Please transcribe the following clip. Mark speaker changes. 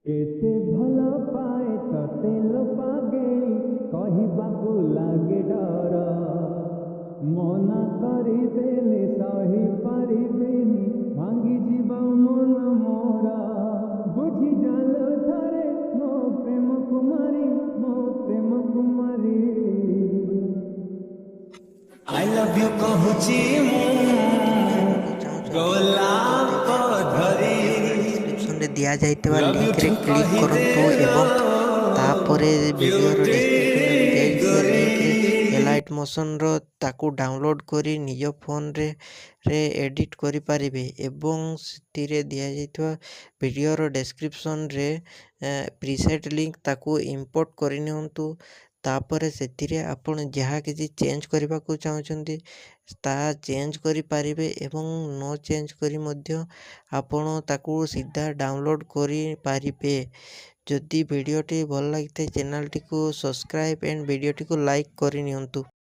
Speaker 1: କେତେ ଭଲ ପାଏ ତତେ ଲୋ ପାଗେଳି, କହିବାକୁ ଲାଗେ ଡର। ମନା କରିଦେଲେ ସହି ପାରିବେନି, ଭାଙ୍ଗିଯିବ ମନ ମୋର। ବୁଝି ଜାଲ ଥରେ ମୋ ପ୍ରେମ କୁମାରୀ, ମୋ ପ୍ରେମ କୁମାରୀ। ଆଇ ଲଭ୍ ୟୁ କହୁଛି ମୁଁ ଗୋଲାପ ଧରି।
Speaker 2: ଡେସ୍କ୍ରିପ୍ସନରେ ଦିଆଯାଇଥିବା ଲିଙ୍କରେ କ୍ଲିକ୍ କରନ୍ତୁ ଏବଂ ତାପରେ ଭିଡ଼ିଓର ଡେସ୍କ୍ରିପ୍ସନରେ ଦିଆଯାଇଥିବା ଲିଙ୍କରେ ଏଲାଇଟ୍ ମୋସନ୍ର ତାକୁ ଡାଉନଲୋଡ଼୍ କରି ନିଜ ଫୋନରେ ଏଡ଼ିଟ୍ କରିପାରିବେ ଏବଂ ସେଥିରେ ଦିଆଯାଇଥିବା ଭିଡ଼ିଓର ଡେସ୍କ୍ରିପ୍ସନରେ ପ୍ରିସେଟ୍ ଲିଙ୍କ ତାକୁ ଇମ୍ପୋର୍ଟ କରିନିଅନ୍ତୁ। ତାପରେ ସେଥିରେ ଆପଣ ଯାହା କିଛି ଚେଞ୍ଜ କରିବାକୁ ଚାହୁଁଛନ୍ତି ତାହା ଚେଞ୍ଜ କରିପାରିବେ ଏବଂ ନ ଚେଞ୍ଜ କରି ମଧ୍ୟ ଆପଣ ତାକୁ ସିଧା ଡାଉନଲୋଡ଼୍ କରିପାରିବେ। ଯଦି ଭିଡ଼ିଓଟି ଭଲ ଲାଗିଥାଏ ଚ୍ୟାନେଲଟିକୁ ସବସ୍କ୍ରାଇବ୍ ଆଣ୍ଡ ଭିଡ଼ିଓଟିକୁ ଲାଇକ୍ କରିନିଅନ୍ତୁ।